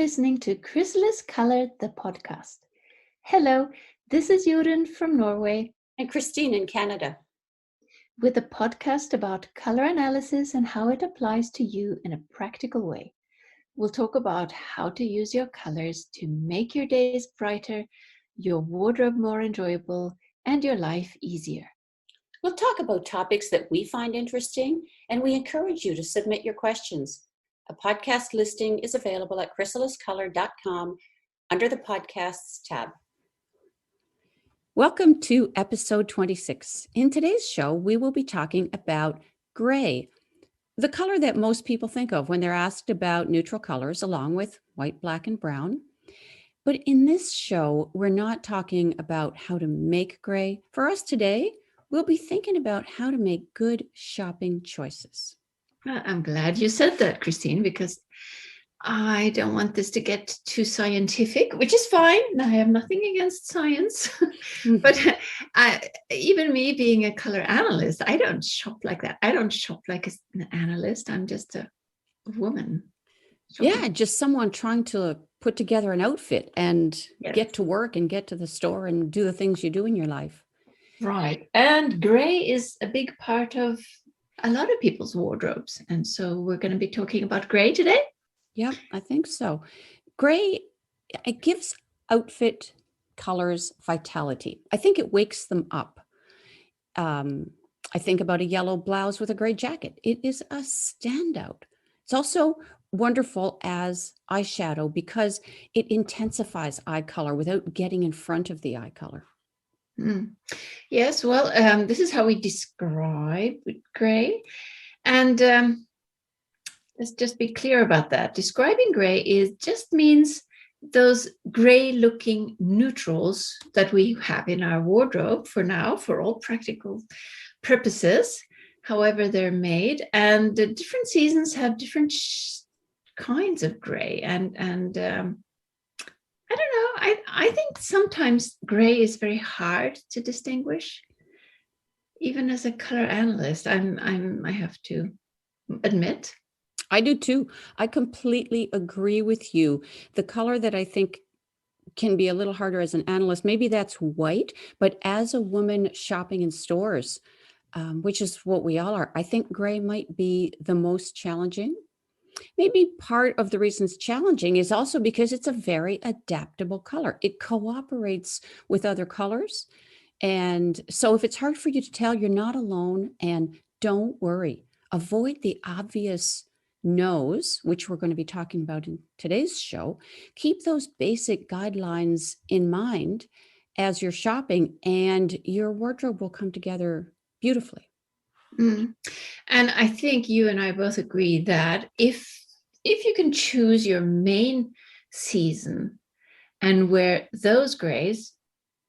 listening to Chrysalis Color, the podcast. Hello, this is Jorunn from Norway. And Christine in Canada. With a podcast about color analysis and how it applies to you in a practical way. We'll talk about how to use your colors to make your days brighter, your wardrobe more enjoyable, and your life easier. We'll talk about topics that we find interesting, and we encourage you to submit your questions. A podcast listing is available at chrysaliscolor.com under the Podcasts tab. Welcome to episode 26. In today's show, we will be talking about gray, the color that most people think of when they're asked about neutral colors, along with white, black, and brown. But in this show, we're not talking about how to make gray. For us today, we'll be thinking about how to make good shopping choices. I'm glad you said that, Christine, because I don't want this to get too scientific, which is fine. I have nothing against science. But even me being a color analyst, I don't shop like that. I don't shop like an analyst. I'm just a woman. Shopping. Yeah, just someone trying to put together an outfit and get to work and get to the store and do the things you do in your life. Right. And gray is a big part of a lot of people's wardrobes. And so we're going to be talking about gray today. Yeah, I think so. Gray, it gives outfit colors vitality. I think it wakes them up. I think about a yellow blouse with a gray jacket. It is a standout. It's also wonderful as eyeshadow because it intensifies eye color without getting in front of the eye color. Yes, well, this is how we describe gray. And let's just be clear about that. Describing gray just means those gray-looking neutrals that we have in our wardrobe for now, for all practical purposes, however they're made. And the different seasons have different kinds of gray. And I don't know. I think sometimes gray is very hard to distinguish. Even as a color analyst, I have to admit. I do too. I completely agree with you. The color that I think can be a little harder as an analyst, maybe that's white, but as a woman shopping in stores, which is what we all are, I think gray might be the most challenging. Maybe part of the reason it's challenging is also because it's a very adaptable color. It cooperates with other colors. And so if it's hard for you to tell, you're not alone, and don't worry. Avoid the obvious no's, which we're going to be talking about in today's show. Keep those basic guidelines in mind as you're shopping, and your wardrobe will come together beautifully. And I think you and I both agree that if you can choose your main season and wear those grays,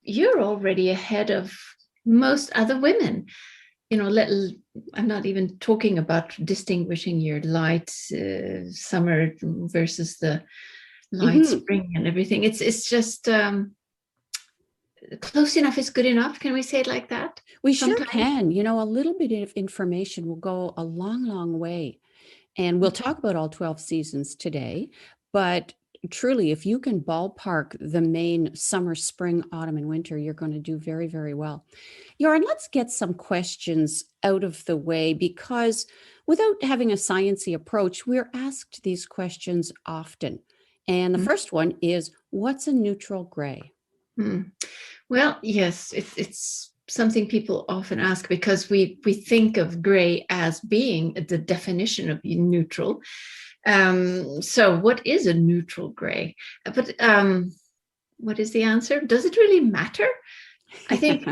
you're already ahead of most other women. You know, I'm not even talking about distinguishing your light summer versus the light spring and everything. It's just close enough is good enough. Can we say it like that? We sure can. You know, a little bit of information will go a long, long way. And we'll talk about all 12 seasons today. But truly, if you can ballpark the main summer, spring, autumn, and winter, you're going to do very, very well. Jorunn, let's get some questions out of the way, because without having a sciencey approach, we're asked these questions often. And the first one is, what's a neutral gray? Well, yes, it's something people often ask because we think of gray as being the definition of neutral. So what is a neutral gray? But what is the answer? Does it really matter? I think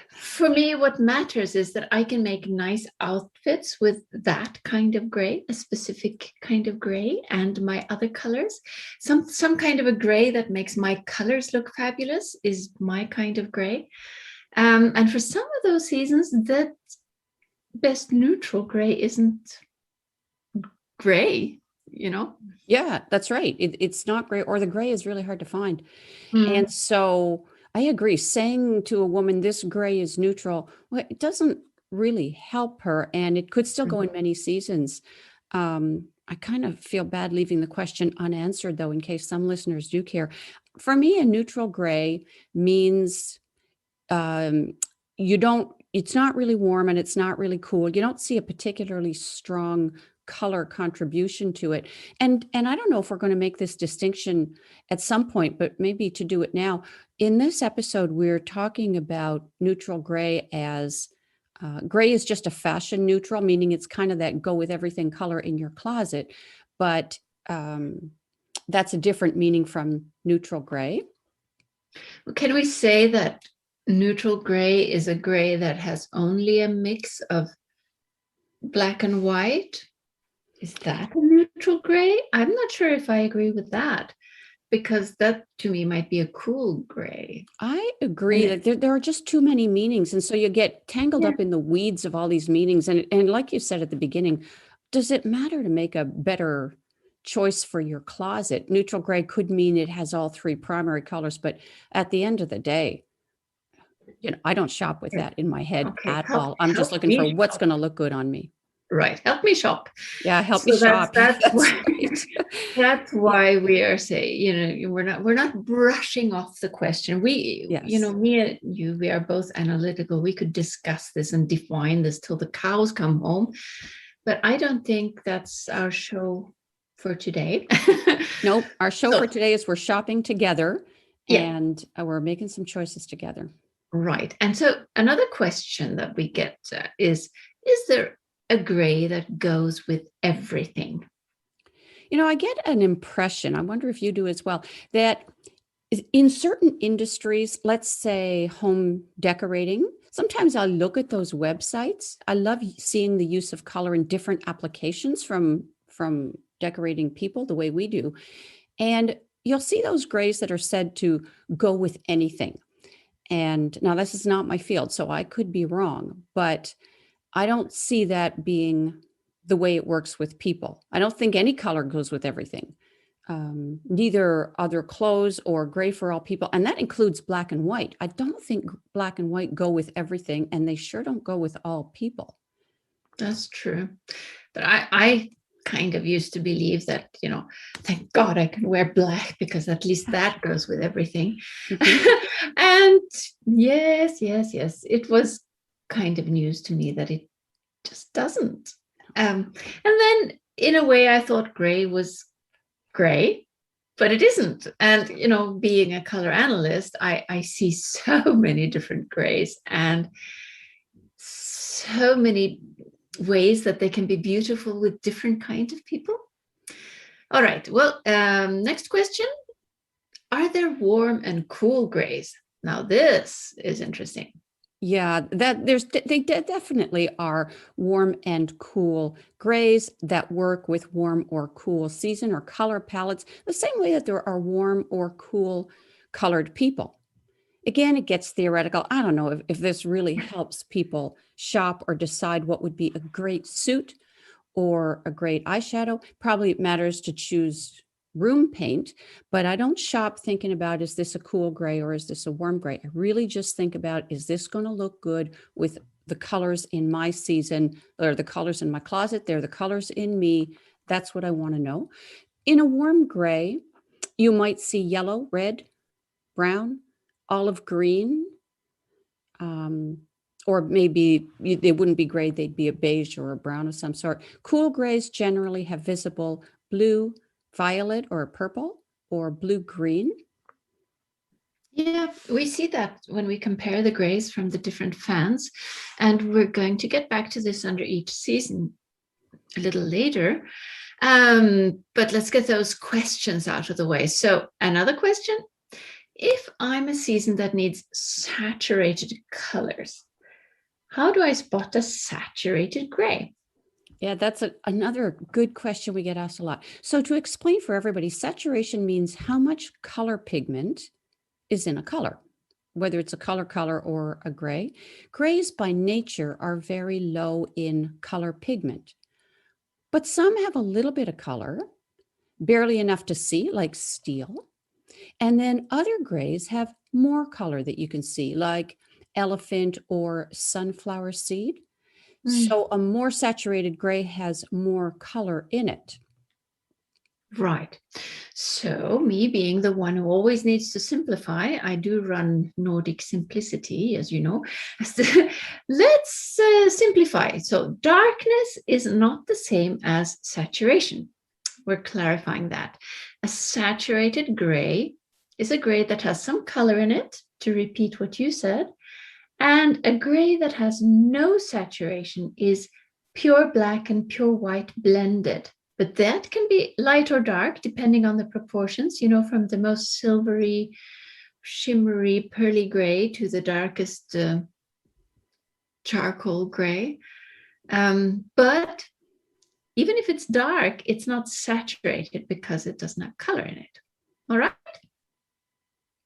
for me, what matters is that I can make nice outfits with that kind of gray, a specific kind of gray, and my other colors. Some kind of a gray that makes my colors look fabulous is my kind of gray. And for some of those seasons, that best neutral gray isn't gray, you know? Yeah, that's right. It's not gray, or the gray is really hard to find. And so I agree. Saying to a woman, this gray is neutral, well, it doesn't really help her. And it could still go in many seasons. I kind of feel bad leaving the question unanswered, though, in case some listeners do care. For me, a neutral gray means it's not really warm and it's not really cool. You don't see a particularly strong color contribution to it. And I don't know if we're going to make this distinction at some point, but maybe to do it now. In this episode, we're talking about neutral gray as gray is just a fashion neutral, meaning it's kind of that go with everything color in your closet. But that's a different meaning from neutral gray. Can we say that neutral gray is a gray that has only a mix of black and white? Is that a neutral gray? I'm not sure if I agree with that, because that to me might be a cool gray. I agree that there are just too many meanings. And so you get tangled up in the weeds of all these meanings. And like you said at the beginning, does it matter to make a better choice for your closet? Neutral gray could mean it has all three primary colors, but at the end of the day, I don't shop with that in my head at all. I'm just looking for what's going to look good on me. Right. Help me shop. Yeah, help me shop. That's why we are saying, we're not brushing off the question. Me and you, we are both analytical. We could discuss this and define this till the cows come home. But I don't think that's our show for today. Nope. Our show for today is we're shopping together and we're making some choices together. Right. And so another question that we get is there a gray that goes with everything? I get an impression, I wonder if you do as well, that in certain industries, let's say home decorating, sometimes I look at those websites. I love seeing the use of color in different applications from decorating people the way we do. And you'll see those grays that are said to go with anything. And now this is not my field, so I could be wrong, but I don't see that being the way it works with people. I don't think any color goes with everything. Neither other clothes or gray for all people. And that includes black and white. I don't think black and white go with everything, and they sure don't go with all people. That's true. But I kind of used to believe that, thank God I can wear black because at least that goes with everything. Mm-hmm. And yes, it was kind of news to me that it just doesn't. And then in a way I thought gray was gray, but it isn't. And, being a color analyst, I see so many different grays and so many ways that they can be beautiful with different kinds of people. All right. Well, next question. Are there warm and cool grays? Now, this is interesting. Yeah, they definitely are warm and cool grays that work with warm or cool season or color palettes, the same way that there are warm or cool colored people. Again, it gets theoretical. I don't know if this really helps people shop or decide what would be a great suit or a great eyeshadow. Probably it matters to choose room paint, but I don't shop thinking about, is this a cool gray or is this a warm gray? I really just think about, is this going to look good with the colors in my season, or the colors in my closet? They're the colors in me. That's what I want to know. In a warm gray, you might see yellow, red, brown, olive green, or maybe they wouldn't be gray, they'd be a beige or a brown of some sort. Cool grays generally have visible blue, violet or purple or blue-green. Yeah, we see that when we compare the grays from the different fans, and we're going to get back to this under each season a little later. But let's get those questions out of the way. So another question, if I'm a season that needs saturated colors, how do I spot a saturated gray? Yeah, that's another good question we get asked a lot. So to explain for everybody, saturation means how much color pigment is in a color, whether it's a color or a gray. Grays by nature are very low in color pigment, but some have a little bit of color, barely enough to see, like steel. And then other grays have more color that you can see, like elephant or sunflower seed. So a more saturated gray has more color in it. Right. So, me being the one who always needs to simplify, I do run Nordic Simplicity, as you know. Let's simplify. So, darkness is not the same as saturation. We're clarifying that. A saturated gray is a gray that has some color in it, to repeat what you said. And a gray that has no saturation is pure black and pure white blended. But that can be light or dark, depending on the proportions, from the most silvery, shimmery, pearly gray to the darkest charcoal gray. But even if it's dark, it's not saturated because it doesn't have color in it. All right?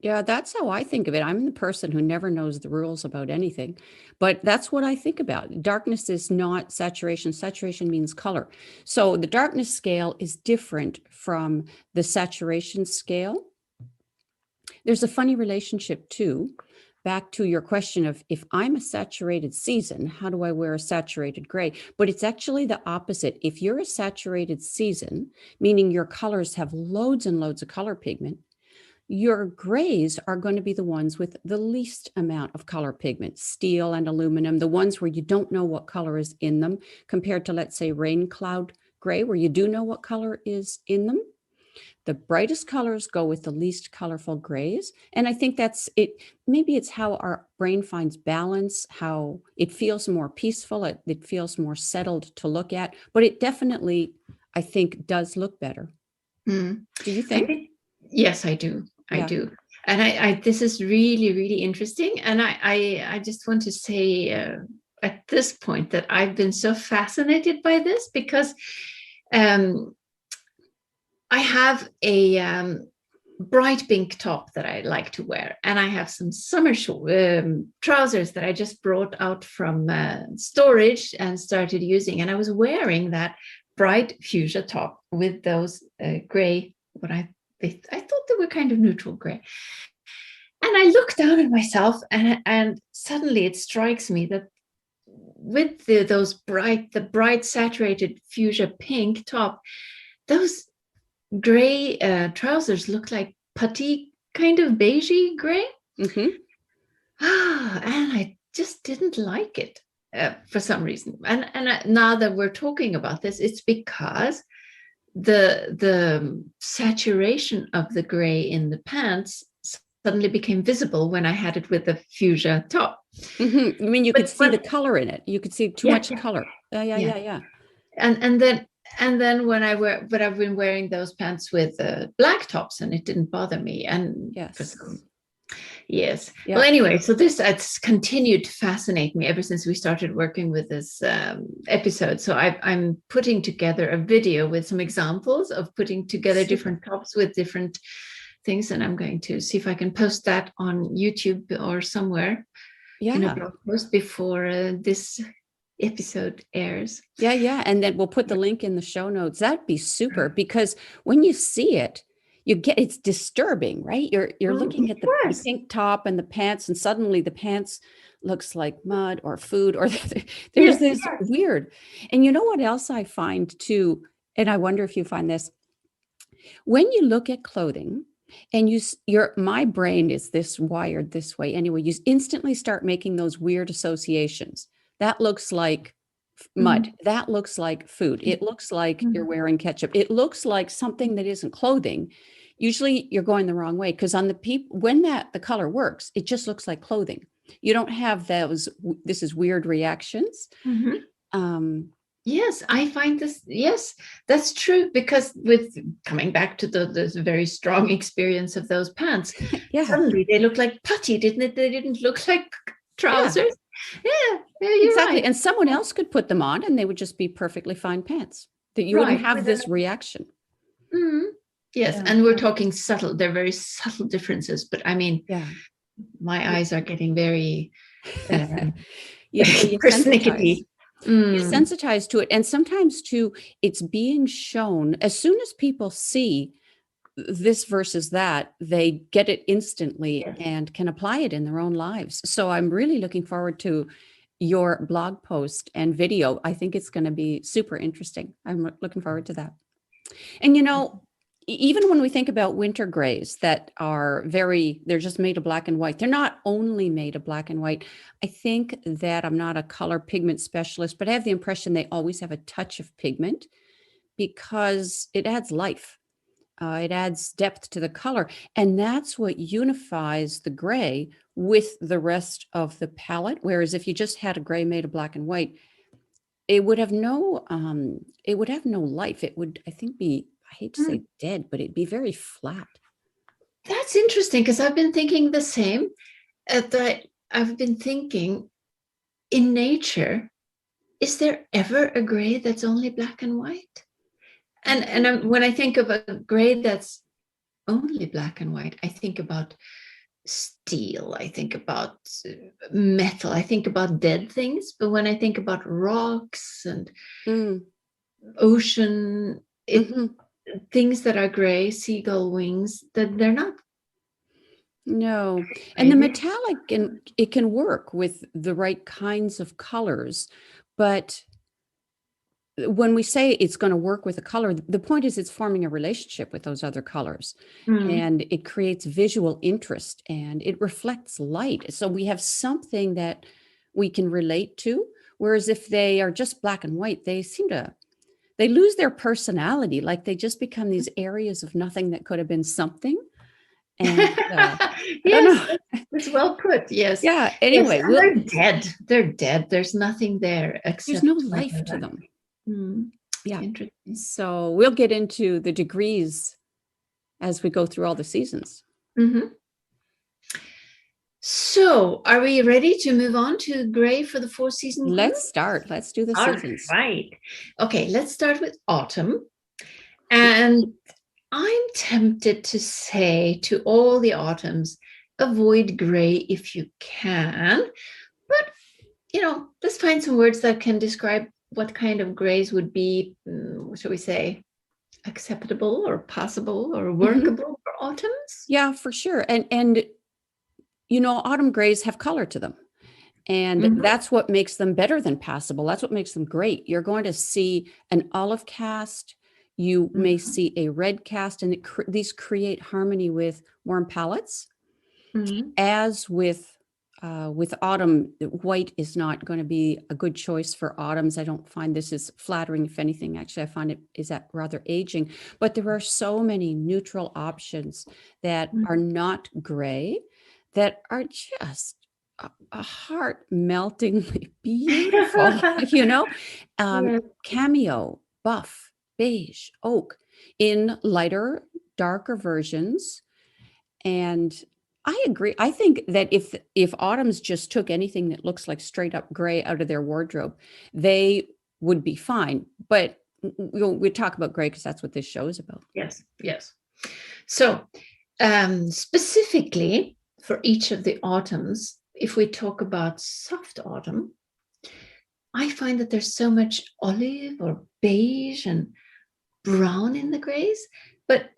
Yeah, that's how I think of it. I'm the person who never knows the rules about anything, but that's what I think about. Darkness is not saturation. Saturation means color. So the darkness scale is different from the saturation scale. There's a funny relationship too. Back to your question of if I'm a saturated season, how do I wear a saturated gray? But it's actually the opposite. If you're a saturated season, meaning your colors have loads and loads of color pigment, your grays are going to be the ones with the least amount of color pigment, steel and aluminum, the ones where you don't know what color is in them, compared to, let's say, rain cloud gray, where you do know what color is in them. The brightest colors go with the least colorful grays. And I think that's it. Maybe it's how our brain finds balance, how it feels more peaceful. It feels more settled to look at, but it definitely, I think, does look better. Mm. Do you think? Yes, I do. I do. And I this is really, really interesting. And I just want to say at this point that I've been so fascinated by this because I have a bright pink top that I like to wear. And I have some summer trousers that I just brought out from storage and started using. And I was wearing that bright fuchsia top with those gray, I thought they were kind of neutral gray. And I look down at myself and suddenly it strikes me that with the bright saturated fuchsia pink top, those gray trousers look like putty, kind of beigey gray. Mm-hmm. And I just didn't like it for some reason. And now that we're talking about this, it's because the saturation of the gray in the pants suddenly became visible when I had it with the fuchsia top. Mm-hmm. I mean, you could see the color in it. You could see too much color. Yeah. And then when but I've been wearing those pants with black tops, and it didn't bother me. And yes. Yeah. Well, anyway, so this has continued to fascinate me ever since we started working with this episode. So I'm putting together a video with some examples of putting together different tops with different things, and I'm going to see if I can post that on YouTube or somewhere in a blog post before this episode airs. Yeah. And then we'll put the link in the show notes. That'd be super, because when you see it, it's disturbing, right? You're looking at the pink top and the pants, and suddenly the pants looks like mud or food, or there's this weird. And you know what else I find too? And I wonder if you find this. When you look at clothing and my brain is wired this way anyway, you instantly start making those weird associations. That looks like mud. That looks like food. It looks like you're wearing ketchup. It looks like something that isn't clothing. Usually you're going the wrong way, because on when the color works, it just looks like clothing. You don't have this is weird reactions. Yes, I find this. Yes, that's true. Because with coming back to the very strong experience of those pants, suddenly they look like putty, didn't it? They didn't look like trousers. Yeah, you're exactly. right. And someone else could put them on, and they would just be perfectly fine pants. That you wouldn't have this reaction. Yes, and we're talking subtle. They're very subtle differences. But I mean, my eyes are getting very persnickety. You're sensitized to it. And sometimes too, it's being shown as soon as people see this versus that, they get it instantly and can apply it in their own lives. So I'm really looking forward to your blog post and video. I think it's going to be super interesting. I'm looking forward to that. And even when we think about winter grays that are they're just made of black and white. They're not only made of black and white. I think that I'm not a color pigment specialist, but I have the impression they always have a touch of pigment because it adds life. It adds depth to the color. And that's what unifies the gray with the rest of the palette. Whereas if you just had a gray made of black and white, it would have no life. It would, I think, be, I hate to say dead, but it'd be very flat. That's interesting because I've been thinking the same. That I've been thinking in nature, is there ever a gray that's only black and white? And when I think of a gray that's only black and white, I think about steel, I think about metal, I think about dead things. But when I think about rocks and ocean, things that are gray, seagull wings, that they're not. No. And the metallic, it can work with the right kinds of colors. But when we say it's going to work with a color, the point is it's forming a relationship with those other colors, and it creates visual interest and it reflects light. So we have something that we can relate to. Whereas if they are just black and white, they lose their personality. Like they just become these areas of nothing that could have been something. And I don't know. It's well put. Yes. Yeah. Anyway, yes, they're dead. They're dead. There's nothing there except there's no life to them. Yeah. Interesting. So we'll get into the degrees as we go through all the seasons. So are we ready to move on to gray for the 4 seasons? Let's start. Let's do the seasons. Right. Okay, let's start with autumn. And I'm tempted to say to all the autumns, avoid gray if you can. But, let's find some words that can describe what kind of grays would be, shall we say, acceptable or possible or workable for autumns? Yeah, for sure. And autumn grays have color to them. And that's what makes them better than passable. That's what makes them great. You're going to see an olive cast. You may see a red cast, and these create harmony with warm palettes. As with autumn, white is not going to be a good choice for autumns. I don't find this is flattering. If anything, actually, I find it is that rather aging. But there are so many neutral options that are not gray that are just a heart-meltingly beautiful. Cameo, buff, beige, oak in lighter, darker versions. And I agree. I think that if autumns just took anything that looks like straight up gray out of their wardrobe, they would be fine. But we talk about gray because that's what this show is about. Yes. So specifically for each of the autumns, if we talk about soft autumn, I find that there's so much olive or beige and brown in the grays, but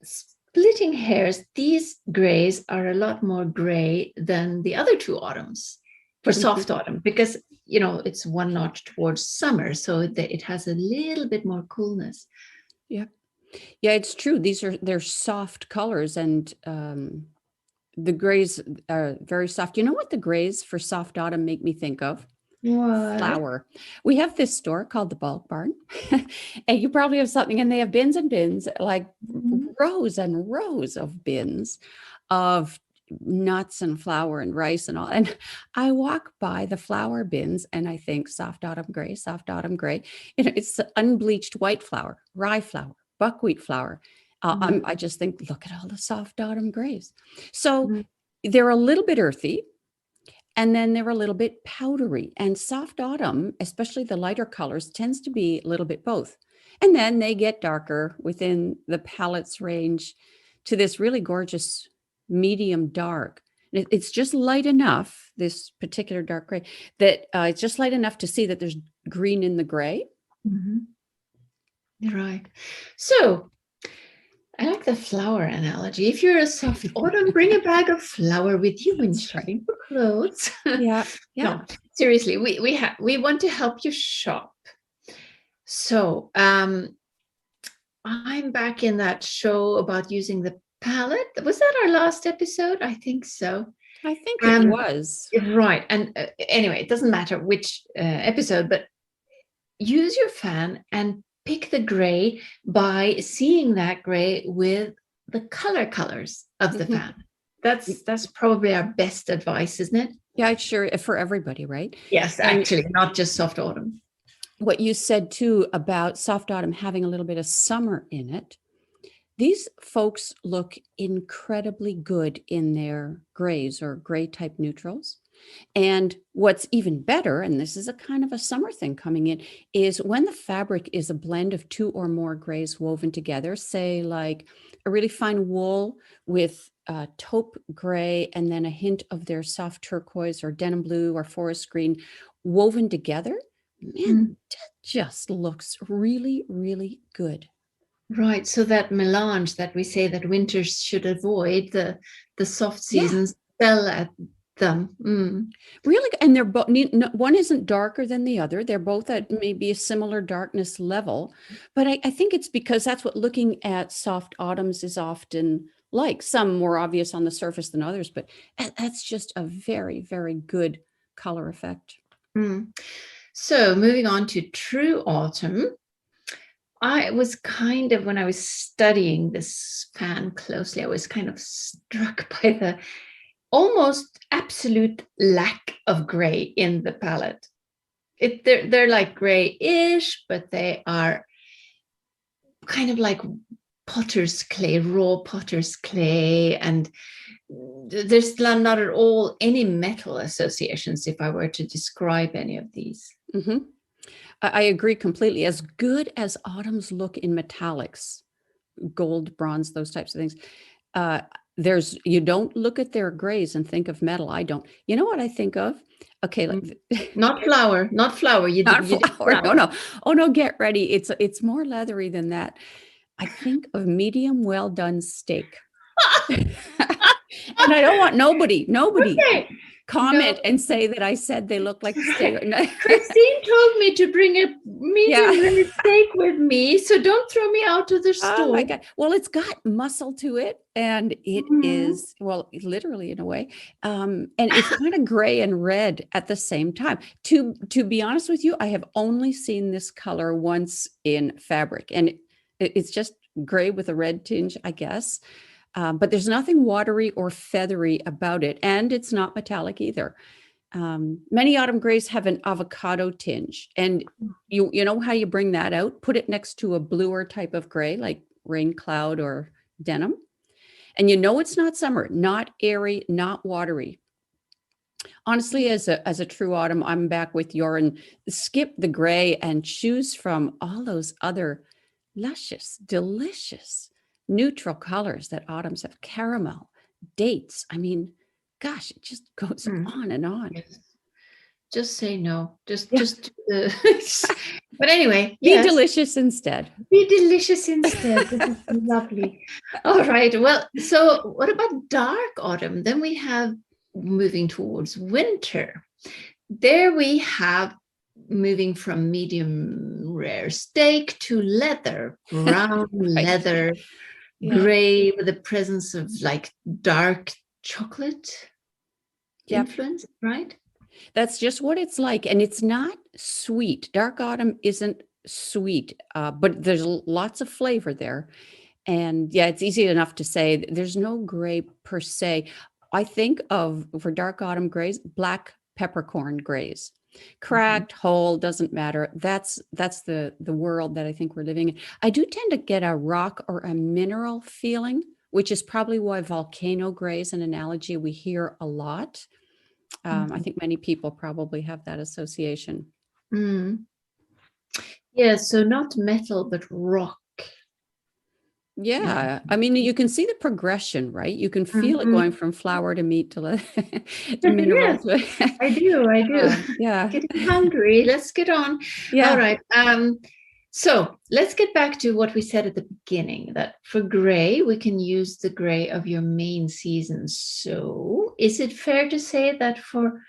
splitting hairs, these grays are a lot more gray than the other 2 autumns for soft autumn, because it's one notch towards summer, so it has a little bit more coolness. Yeah, it's true. They're soft colors, and the grays are very soft. You know what the grays for soft autumn make me think of? What? Flour. We have this store called the Bulk Barn, and you probably have something, and they have bins and bins, like rows and rows of bins of nuts and flour and rice and all. And I walk by the flour bins and I think soft autumn gray, soft autumn gray. It's unbleached white flour, rye flour, buckwheat flour. I just think, look at all the soft autumn grays. So they're a little bit earthy. And then they're a little bit powdery, and soft autumn, especially the lighter colors, tends to be a little bit both. And then they get darker within the palettes range to this really gorgeous medium dark. It's just light enough, this particular dark gray, that it's just light enough to see that there's green in the gray. You're right. So I like the flower analogy. If you're a soft autumn, bring a bag of flour with you when shopping for clothes. Yeah. No, seriously, we want to help you shop. So I'm back in that show about using the palette. Was that our last episode? I think so. I think it was. Right. And anyway, it doesn't matter which episode, but use your fan and pick the gray by seeing that gray with the colors of the fan. That's probably our best advice, isn't it? Yeah, sure, for everybody, right? Yes, And actually, not just soft autumn. What you said too about soft autumn having a little bit of summer in it, these folks look incredibly good in their grays or gray type neutrals. And what's even better, and this is a kind of a summer thing coming in, is when the fabric is a blend of 2 or more grays woven together, say like a really fine wool with taupe gray and then a hint of their soft turquoise or denim blue or forest green woven together, man, that just looks really, really good. Right. So that melange that we say that winters should avoid, the soft seasons fell at them. Really, and they're both, one isn't darker than the other. They're both at maybe a similar darkness level, but I think it's because that's what looking at soft autumns is often like. Some more obvious on the surface than others, but that's just a very, very good color effect. So moving on to true autumn. I was kind of, when I was studying this fan closely, I was kind of struck by the almost absolute lack of gray in the palette. They're like grayish, but they are kind of like potter's clay, raw potter's clay, and there's not at all any metal associations if I were to describe any of these. I agree completely. As good as autumns look in metallics, gold, bronze, those types of things, you don't look at their grays and think of metal. I don't. You know what I think of? Okay, not flour. Not flour. No. Oh no, get ready. It's more leathery than that. I think of medium well done steak. And I don't want nobody comment and say that I said they look like steak. Christine told me to bring a medium steak with me, so don't throw me out of the store. Oh my God. Well, it's got muscle to it, and it is, well, literally in a way, and it's kind of gray and red at the same time. To be honest with you, I have only seen this color once in fabric, and it's just gray with a red tinge, I guess. But there's nothing watery or feathery about it, and it's not metallic either. Many autumn grays have an avocado tinge, and you know how you bring that out? Put it next to a bluer type of gray, like rain cloud or denim, and you know it's not summer, not airy, not watery. Honestly, as a true autumn, I'm back with Joran. Skip the gray and choose from all those other luscious, delicious, neutral colors that autumns have. Caramel, dates. I mean, gosh, it just goes on and on. Yes. Just say no. Just but anyway, be delicious instead. Be delicious instead. This is lovely. All right. Well, so what about dark autumn? Then we have moving towards winter. There we have moving from medium rare steak to leather, brown leather, gray with the presence of like dark chocolate influence, right? That's just what it's like. And it's not sweet. Dark autumn isn't sweet, but there's lots of flavor there. And yeah, it's easy enough to say there's no gray per se. I think of, for dark autumn grays, black peppercorn grays. Cracked, whole, doesn't matter. That's the world that I think we're living in. I do tend to get a rock or a mineral feeling, which is probably why volcano gray is an analogy we hear a lot. I think many people probably have that association. Yeah, so not metal, but rock. Yeah, I mean, you can see the progression, right? You can feel it going from flour to meat to mineral. Yes, I do. Yeah. Getting hungry. Let's get on. Yeah. All right. So let's get back to what we said at the beginning, that for gray, we can use the gray of your main season. So is it fair to say that for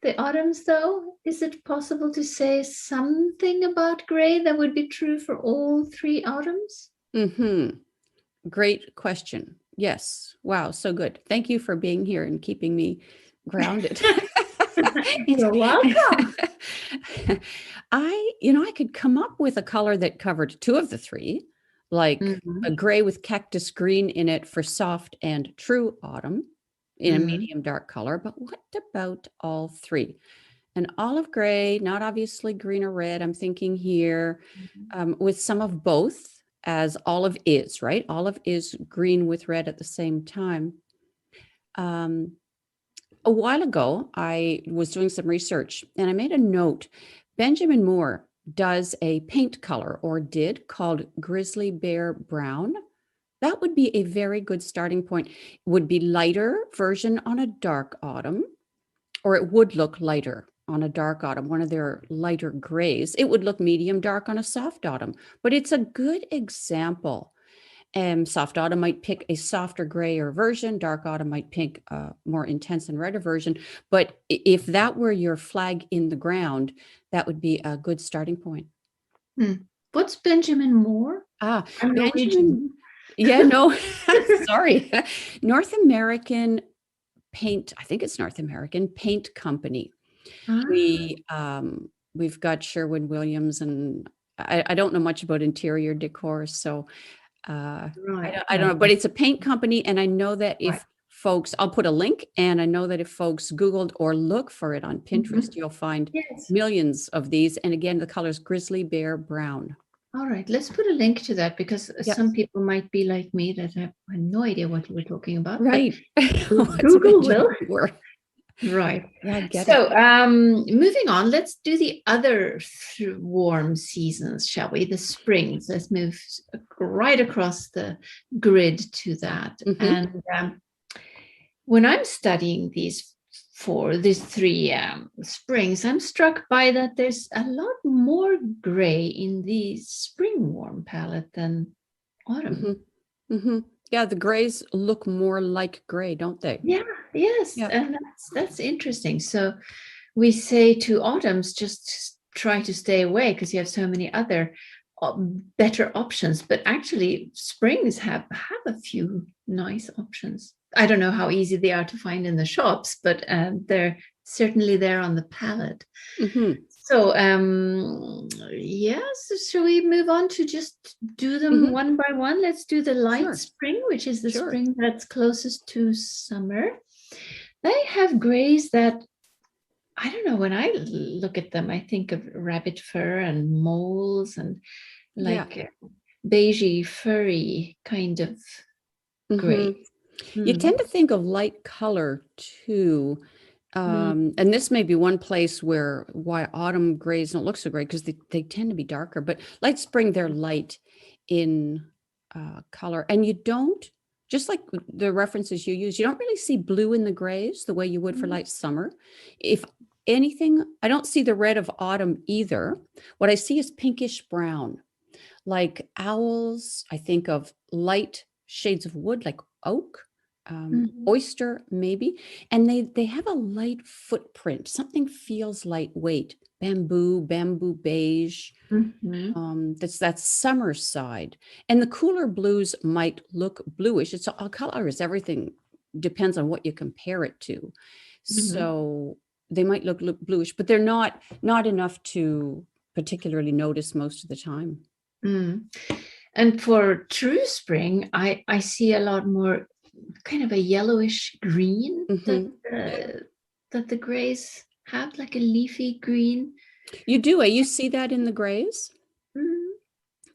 the autumns, though, is it possible to say something about gray that would be true for all 3 autumns? Mm-hmm. Great question. Yes. Wow. So good. Thank you for being here and keeping me grounded. You're welcome. I could come up with a color that covered two of the three, like a gray with cactus green in it for soft and true autumn in a medium dark color. But what about all three? An olive gray, not obviously green or red, I'm thinking here, with some of both, as olive is, right? Olive is green with red at the same time. A while ago, I was doing some research and I made a note. Benjamin Moore does a paint color, or did, called Grizzly Bear Brown. That would be a very good starting point. Would be lighter version on a dark autumn, or it would look lighter on a dark autumn, one of their lighter grays. It would look medium dark on a soft autumn, but it's a good example. Soft autumn might pick a softer grayer version. Dark autumn might pick a more intense and redder version. But if that were your flag in the ground, that would be a good starting point. What's Benjamin Moore? I'm Norwegian. Benjamin. Yeah, no, sorry. North American paint, I think it's North American paint company. We've got Sherwin-Williams, and I don't know much about interior decor, so I don't know, but it's a paint company, and I know that if folks, I'll put a link, and I know that if folks Googled or look for it on Pinterest, you'll find millions of these. And again, the color is Grizzly Bear Brown. All right, let's put a link to that, because some people might be like me that have no idea what we're talking about. Right. Google will. Right. Yeah, I get it. Moving on, let's do the other warm seasons, shall we? The springs. Let's move right across the grid to that. And when I'm studying these three springs, I'm struck by that there's a lot more gray in the spring warm palette than autumn. Yeah, the grays look more like gray, don't they? Yeah, yes. Yeah. And that's interesting. So we say to autumns, just try to stay away because you have so many other better options. But actually, springs have a few nice options. I don't know how easy they are to find in the shops, but they're certainly there on the palette. So, yes, shall we move on to just do them one by one? Let's do the light spring, which is the spring that's closest to summer. They have grays that, I don't know, when I look at them, I think of rabbit fur and moles and like beigey, furry kind of gray. You tend to think of light color too. And this may be one place why autumn grays don't look so great, because they tend to be darker, but light spring, they're light in color. And you don't, just like the references you use, you don't really see blue in the grays the way you would for light summer. If anything, I don't see the red of autumn either. What I see is pinkish brown. Like owls, I think of light shades of wood, like oak. Oyster, maybe. And they have a light footprint. Something feels lightweight. Bamboo beige. That's summer side. And the cooler blues might look bluish. It's all colors. Everything depends on what you compare it to. So they might look bluish, but they're not enough to particularly notice most of the time. And for true spring, I see a lot more kind of a yellowish green that the grays have, like a leafy green. You do. You see that in the grays?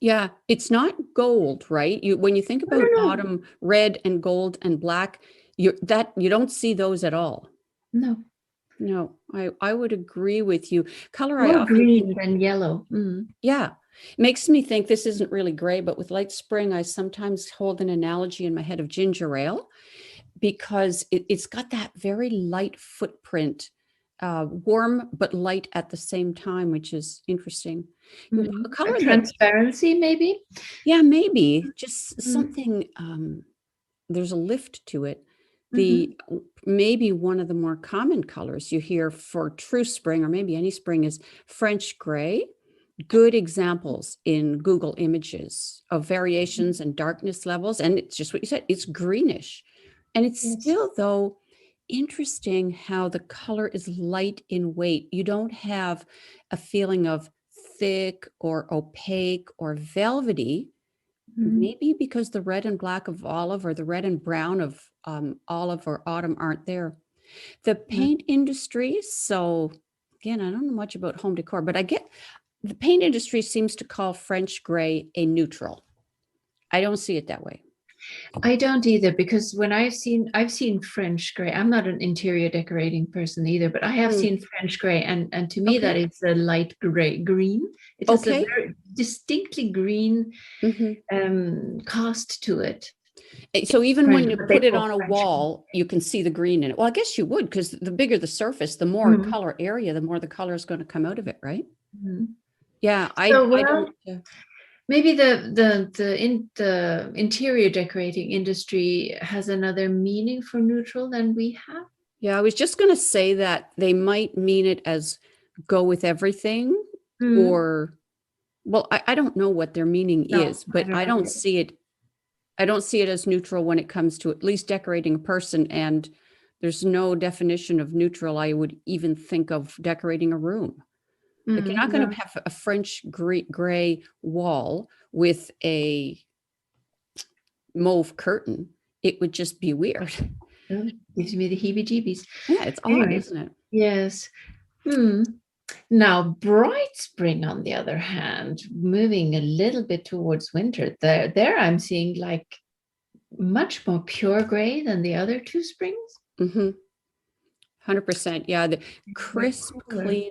Yeah, it's not gold, right? When you think about autumn, red and gold and black, you don't see those at all. No, I would agree with you. Color, more I often green than yellow. Yeah. Makes me think this isn't really gray, but with light spring, I sometimes hold an analogy in my head of ginger ale, because it's got that very light footprint, warm but light at the same time, which is interesting. Color transparency, maybe? Yeah, maybe. Just something, there's a lift to it. Maybe one of the more common colors you hear for true spring, or maybe any spring, is French gray. good examples in Google Images of variations and darkness levels. And it's just what you said, it's greenish. And it's Yes. still, though, interesting how the color is light in weight. You don't have a feeling of thick or opaque or velvety, maybe because the red and black of olive or the red and brown of olive or autumn aren't there. The paint industry, so again, I don't know much about home decor, but I get the paint industry seems to call French gray a neutral. I don't see it that way. I don't either, because when I've seen French gray. I'm not an interior decorating person either, but I have seen French gray, and to me that is a light green. It has a very distinctly green cast to it. So even when you what put they it call on a French wall, you can see the green in it. Well, I guess you would, because the bigger the surface, the more color area, the more the color is going to come out of it, right? Yeah, I don't. Maybe the interior decorating industry has another meaning for neutral than we have. Yeah, I was just going to say that they might mean it as go with everything, or, well, I don't know what their meaning is, but I don't see it. I don't see it as neutral when it comes to at least decorating a person. And there's no definition of neutral I would even think of decorating a room. Like, you're not going to have a French gray wall with a mauve curtain. It would just be weird. Gives me the heebie-jeebies. Yeah, it's odd, isn't it? Yes. Now, Bright Spring, on the other hand, moving a little bit towards winter, there I'm seeing like much more pure gray than the other two springs. 100%. Yeah, the crisp, clean.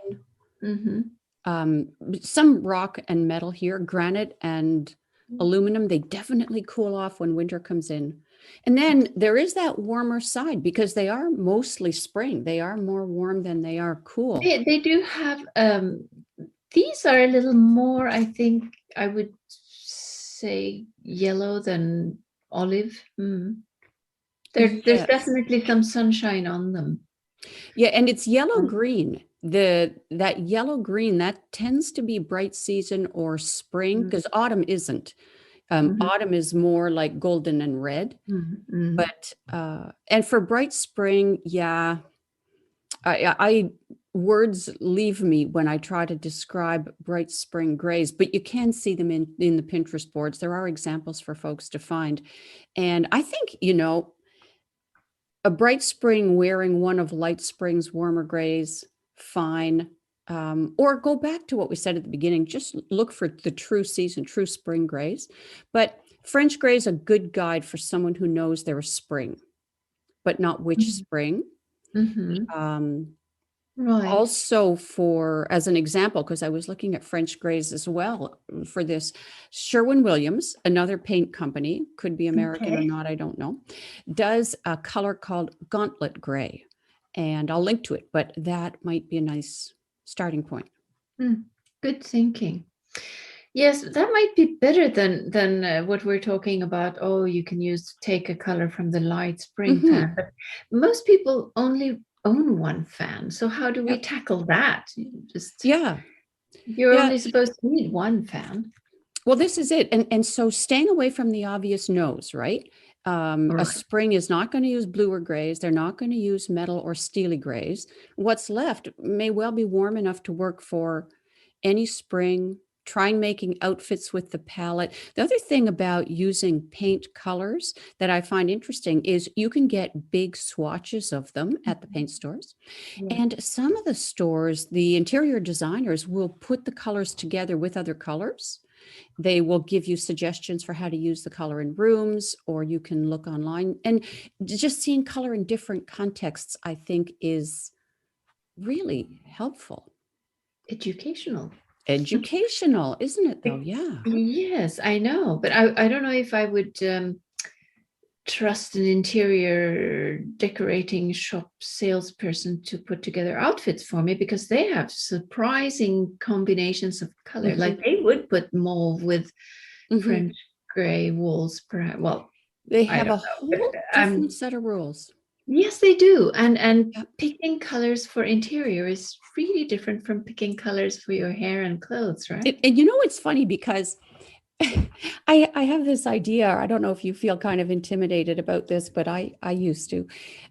Some rock and metal here, granite and aluminum, they definitely cool off when winter comes in. And then there is that warmer side, because they are mostly spring. They are more warm than they are cool. They do have, these are a little more, I think I would say, yellow than olive. There's definitely some sunshine on them. Yeah, and it's yellow green. That yellow green, that tends to be bright season or spring, because autumn isn't. Autumn is more like golden and red. But and for bright spring, yeah, I words leave me when I try to describe bright spring grays, but you can see them in the Pinterest boards. There are examples for folks to find. And I think, a bright spring wearing one of light spring's warmer grays, fine. Or go back to what we said at the beginning, just look for the true season, true spring grays. But French gray is a good guide for someone who knows there is spring, but not which spring. Right. Also, as an example, because I was looking at French grays as well for this, Sherwin-Williams, another paint company, could be American or not, I don't know, does a color called Gauntlet Gray. And I'll link to it, but that might be a nice starting point. Good thinking. Yes, that might be better than what we're talking about. Oh, you can take a color from the light spring fan. But most people only own one fan. So how do we tackle that? You're only supposed to need one fan. Well, this is it. And so staying away from the obvious no's, right? A spring is not going to use bluer grays. They're not going to use metal or steely grays. What's left may well be warm enough to work for any spring. Try making outfits with the palette. The other thing about using paint colors that I find interesting is you can get big swatches of them at the paint stores. And some of the stores, the interior designers will put the colors together with other colors. They will give you suggestions for how to use the color in rooms, or you can look online. And just seeing color in different contexts, I think, is really helpful. Educational, isn't it, though? Yeah. Yes, I know. But I don't know if I would trust an interior decorating shop salesperson to put together outfits for me, because they have surprising combinations of color. Like they would put mauve with French gray walls, perhaps. Well, they have a whole different set of rules. Yes, they do. And Yep. picking colors for interior is really different from picking colors for your hair and clothes, right? And you know, it's funny because I have this idea. I don't know if you feel kind of intimidated about this, but I used to,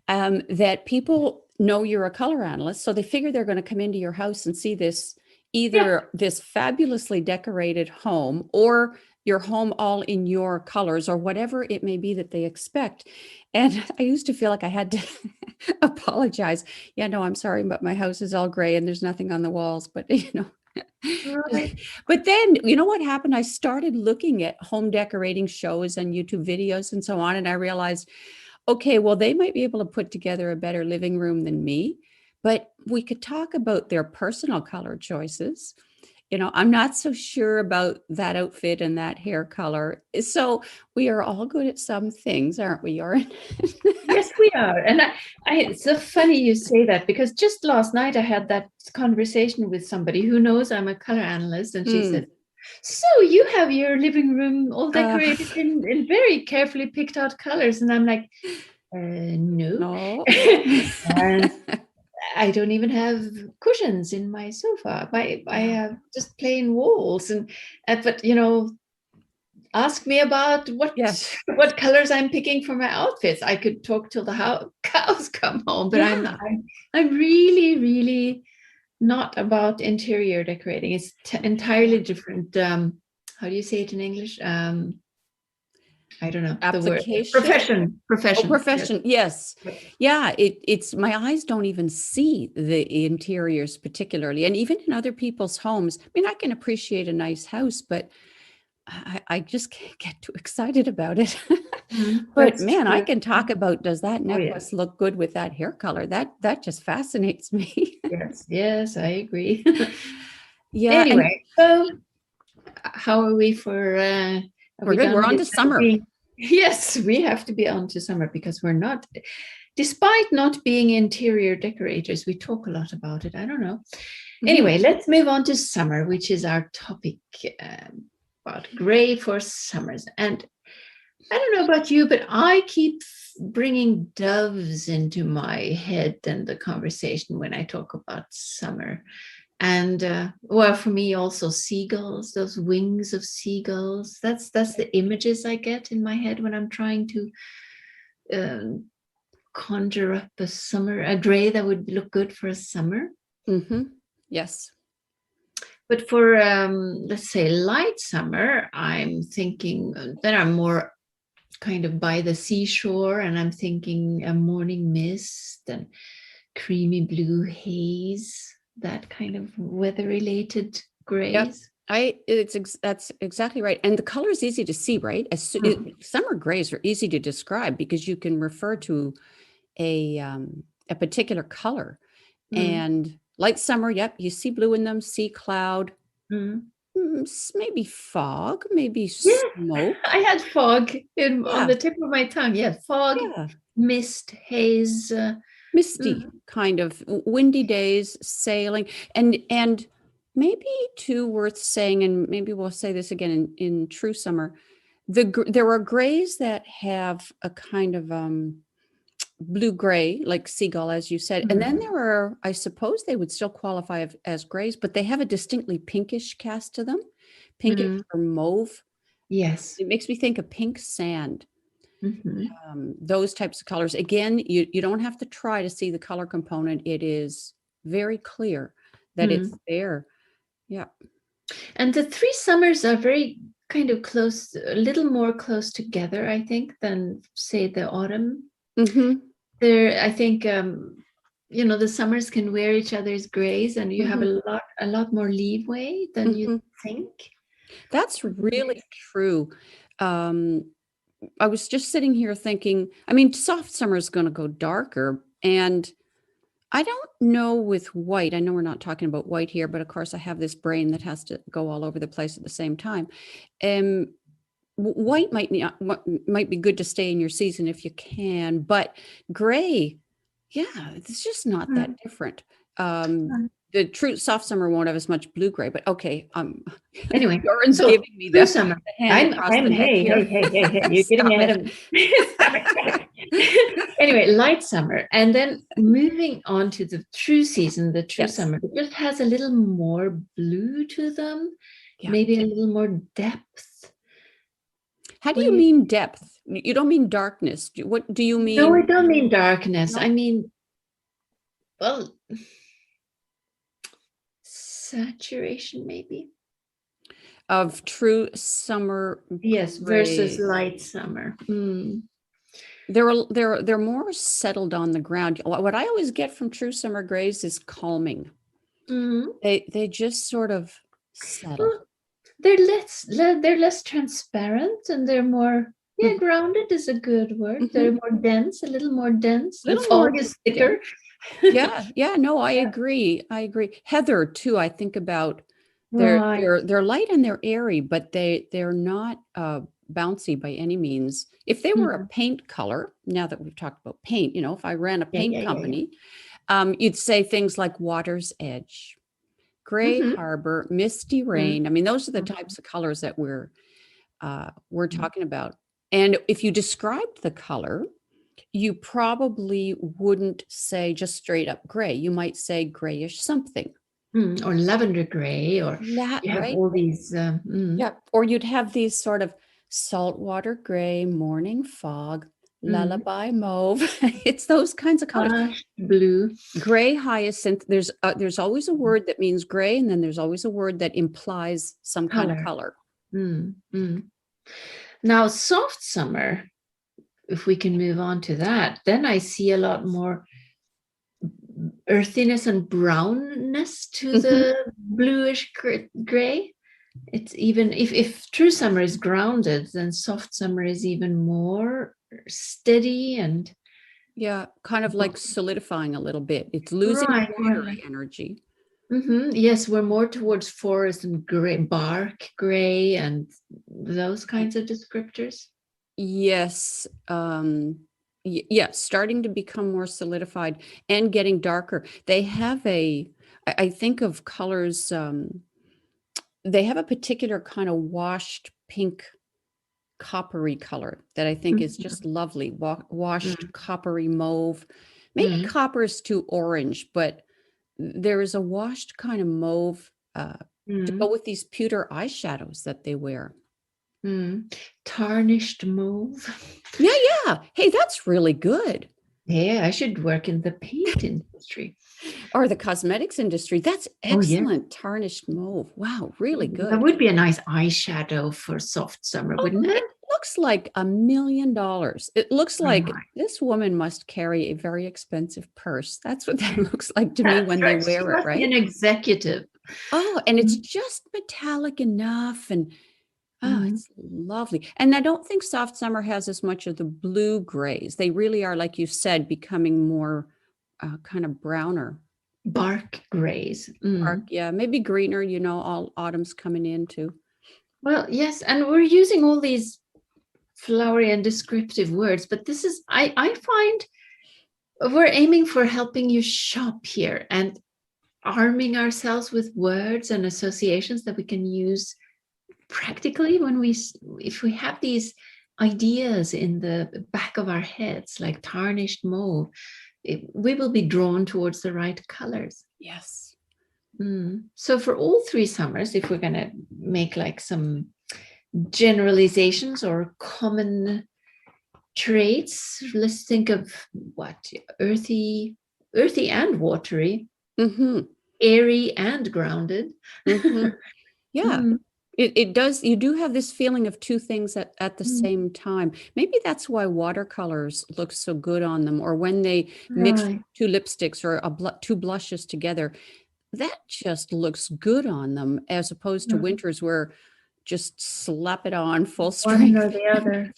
that people know you're a color analyst, so they figure they're going to come into your house and see this, Yeah. either this fabulously decorated home or your home all in your colors or whatever it may be that they expect. And I used to feel like I had to apologize. Yeah, no, I'm sorry, but my house is all gray and there's nothing on the walls. But Right. but then, you know what happened? I started looking at home decorating shows and YouTube videos and so on. And I realized, okay, well, they might be able to put together a better living room than me, but we could talk about their personal color choices. You know, I'm not so sure about that outfit and that hair color. So we are all good at some things, aren't we, Yorin? Yes, we are. And it's so funny you say that, because just last night I had that conversation with somebody who knows I'm a color analyst, and she Mm. said, "So you have your living room all Uh, decorated in very carefully picked out colors." And I'm like, no. no. And I don't even have cushions in my sofa. I Yeah. have just plain walls. And but ask me about Yes. what colors I'm picking for my outfits. I could talk till the cows come home, but Yeah. I'm really, really not about interior decorating. It's entirely different. How do you say it in English? I don't know the word. Application. Profession. Oh, Profession. profession. Yes. Yeah. It's my eyes don't even see the interiors particularly. And even in other people's homes, I mean, I can appreciate a nice house, but I just can't get too excited about it. But That's man, I true. can talk about, does that Oh yes. necklace look good with that hair color? That just fascinates me. Yes. Yes, I agree. Yeah. And Anyway, so how are we for are we're we good. We're done on with to summer. yes, we have to be on to summer, because we're not, despite not being interior decorators, we talk a lot about it. I don't know. Anyway, let's move on to summer, which is our topic, about gray for summers. And I don't know about you, but I keep bringing doves into my head and the conversation when I talk about summer. And well, for me also seagulls, those wings of seagulls. That's the images I get in my head when I'm trying to conjure up a gray that would look good for a summer. Yes. But for let's say light summer, I'm thinking then I'm more kind of by the seashore, and I'm thinking a morning mist and creamy blue haze, that kind of weather related Yep. grays. That's exactly right. And the color is easy to see, right? Summer grays are easy to describe because you can refer to a particular color. And light summer, yep, you see blue in them, see cloud, maybe fog, maybe Yeah, smoke. I had fog on Yeah, the tip of my tongue. Yeah, fog, yeah. mist, haze. Misty kind of windy days, sailing, and maybe too worth saying, and maybe we'll say this again in true summer. There are grays that have a kind of blue gray, like seagull, as you said, and then there are, I suppose they would still qualify as grays, but they have a distinctly pinkish cast to them, pinkish or mauve. Yes. It makes me think of pink sand. Mm-hmm. Those types of colors. Again, you don't have to try to see the color component. It is very clear that it's there. Yeah. And the three summers are very kind of close, a little more close together, I think, than say the autumn. There, I think, the summers can wear each other's grays, and you have a lot more leeway than you think. That's really true. I was just sitting here thinking, I mean, soft summer is going to go darker. And I don't know with white. I know we're not talking about white here, but of course I have this brain that has to go all over the place at the same time. White might be good to stay in your season if you can, but gray, yeah, it's just not that different. The true soft summer won't have as much blue gray, but okay. Anyway, Lauren's so giving me true the summer. hand across the neck Hey, here. hey, you're getting Stop ahead it. of me. Stop it. Anyway, light summer. And then moving on to the true season, the true Yes. summer, it just has a little more blue to them, Yeah. maybe a little more depth. How do you mean depth? You don't mean darkness. What do you mean? No, I don't mean darkness. No? I mean, well, saturation maybe. Of true summer Yes, versus gray. light summer. They're more settled on the ground. What I always get from true summer grays is calming. They just sort of settle. Well, they're less transparent, and they're more grounded is a good word. They're more dense, a little more dense. The fog is thicker. Yeah, no, I agree. Heather too, I think about they're light and they're airy, but they're not bouncy by any means. If they were a paint color, now that we've talked about paint, if I ran a paint company, you'd say things like water's edge, gray harbor, misty rain. I mean, those are the types of colors that we're talking about. And if you described the color, you probably wouldn't say just straight up gray. You might say grayish something. Or lavender gray, or you have all these. Yeah, or you'd have these sort of saltwater gray, morning fog, lullaby mauve. It's those kinds of colors. Blue, gray hyacinth. There's always a word that means gray, and then there's always a word that implies some kind of color. Now, soft summer, if we can move on to that, then I see a lot more earthiness and brownness to the bluish gray. It's even if true summer is grounded, then soft summer is even more steady and kind of like solidifying a little bit. It's losing watery energy. Yes, we're more towards forest and gray, bark gray, and those kinds of descriptors. Yes. Starting to become more solidified and getting darker. They have I think of colors, they have a particular kind of washed pink coppery color that I think is just lovely. Washed coppery mauve. Maybe copper is too orange, but there is a washed kind of mauve to go with these pewter eyeshadows that they wear. Tarnished mauve. Yeah. Hey, that's really good. Yeah, I should work in the paint industry. Or the cosmetics industry. That's excellent. Tarnished mauve. Wow, really good. That would be a nice eyeshadow for soft summer, wouldn't it? It looks like $1 million. It looks like this woman must carry a very expensive purse. That's what that looks like to me when they wear it, right? An executive. Oh, and it's just metallic enough, and it's lovely. And I don't think soft summer has as much of the blue grays. They really are, like you said, becoming more kind of browner. Bark grays. Bark, maybe greener, all autumn's coming in too. Well, yes, and we're using all these flowery and descriptive words, but this is, I find we're aiming for helping you shop here and arming ourselves with words and associations that we can use practically if we have these ideas in the back of our heads, like tarnished mauve, we will be drawn towards the right colors. Yes. So for all 3 summers, if we're going to make like some generalizations or common traits, let's think of earthy and watery, airy and grounded. It does. You do have this feeling of 2 things at the same time. Maybe that's why watercolors look so good on them, or when they mix 2 lipsticks or 2 blushes together, that just looks good on them, as opposed to winters where just slap it on full strength. One or the other.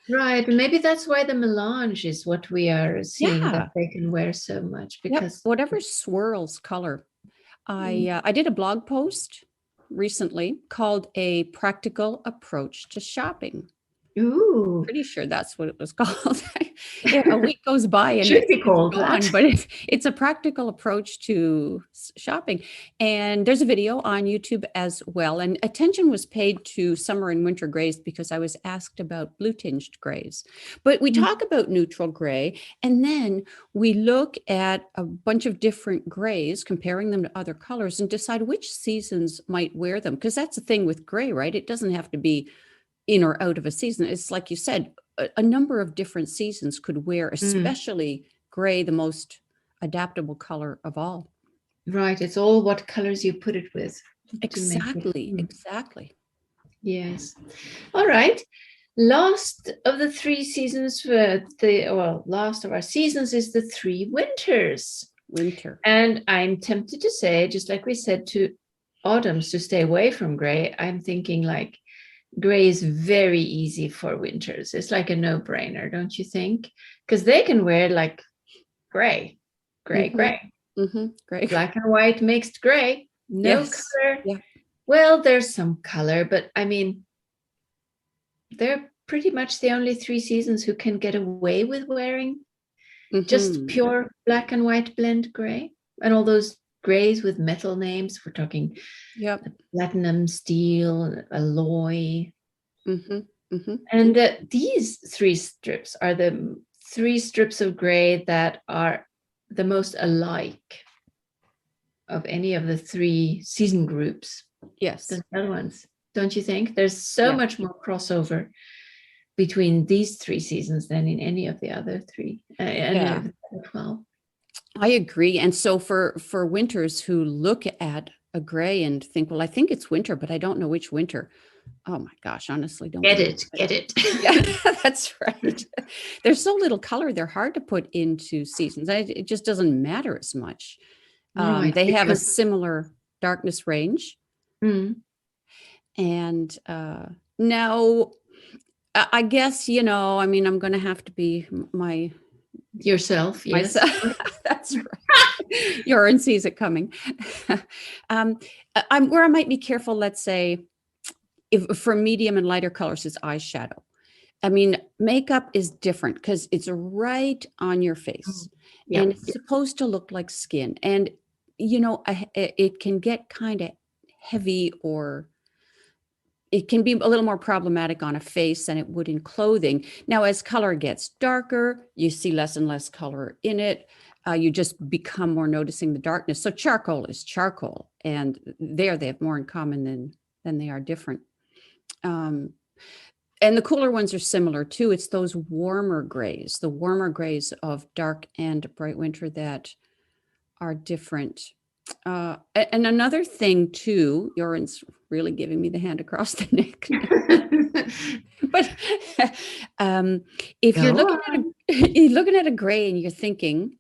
Right. And maybe that's why the melange is what we are seeing, that they can wear so much, because whatever swirls color. I did a blog post recently called A Practical Approach to Shopping. Ooh. Pretty sure that's what it was called. A week goes by and Should be it's called gone, that. but it's a practical approach to shopping. And there's a video on YouTube as well. And attention was paid to summer and winter grays because I was asked about blue tinged grays. But we talk about neutral gray, and then we look at a bunch of different grays, comparing them to other colors, and decide which seasons might wear them. Because that's the thing with gray, right? It doesn't have to be in or out of a season. It's like you said, a number of different seasons could wear, especially gray, the most adaptable color of all. Right. It's all what colors you put it with. Exactly. Exactly. Yes. All right. Last of the three seasons, last of our seasons is the three winters. Winter. And I'm tempted to say, just like we said to autumns to stay away from gray, I'm thinking like gray is very easy for winters. It's like a no-brainer, don't you think? Because they can wear like gray. Gray. Black and white mixed gray. No color. Yeah. Well, there's some color, but I mean, they're pretty much the only three seasons who can get away with wearing just pure black and white blend gray. And all those grays with metal names. We're talking platinum, steel, alloy. And these three strips are the three strips of gray that are the most alike of any of the three season groups. Yes. The other ones, don't you think? There's so much more crossover between these three seasons than in any of the other three. Any of the other 12. I agree. And so for winters who look at a gray and think, well, I think it's winter, but I don't know which winter. Oh my gosh, honestly, don't get it. Yeah, that's right. There's so little color. They're hard to put into seasons. It just doesn't matter as much. They have a similar darkness range. And now I guess, I mean, I'm going to have to be yourself. Yes. That's right. Yorin sees it coming. Where I might be careful, let's say, if for medium and lighter colors is eyeshadow. I mean, makeup is different because it's right on your face and it's supposed to look like skin. And, it can get kind of heavy, or it can be a little more problematic on a face than it would in clothing. Now, as color gets darker, you see less and less color in it. You just become more noticing the darkness. So charcoal is charcoal, and they have more in common than they are different. And the cooler ones are similar too. It's those warmer grays, the warmer grays of dark and bright winter that are different. And another thing too, Joren's really giving me the hand across the neck. But if you're looking at a gray and you're thinking,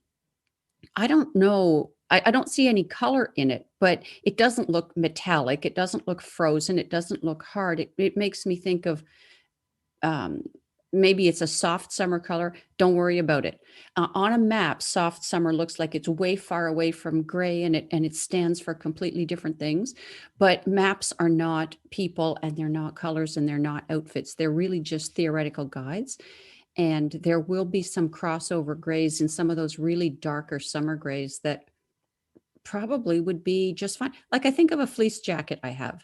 I don't know, I don't see any color in it, but it doesn't look metallic. It doesn't look frozen. It doesn't look hard. It makes me think of maybe it's a soft summer color. Don't worry about it. On a map, soft summer looks like it's way far away from gray, and it stands for completely different things. But maps are not people, and they're not colors, and they're not outfits. They're really just theoretical guides. And there will be some crossover grays in some of those really darker summer grays that probably would be just fine. Like I think of a fleece jacket I have.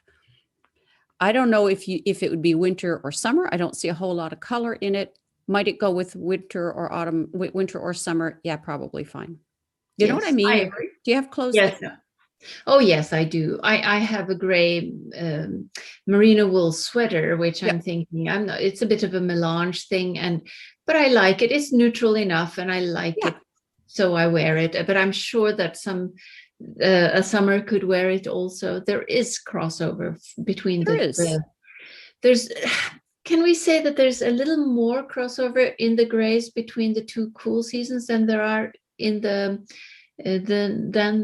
I don't know if it would be winter or summer. I don't see a whole lot of color in it. Might it go with winter or autumn, winter or summer? Yeah, probably fine. You know what I mean? I agree. Do you have clothes? Yes. Oh, yes, I do. I have a gray merino wool sweater, which I'm thinking it's a bit of a melange thing, but I like it. It's neutral enough, and I like it, so I wear it. But I'm sure that a summer could wear it also. There is crossover between can we say that there's a little more crossover in the grays between the two cool seasons than there are in than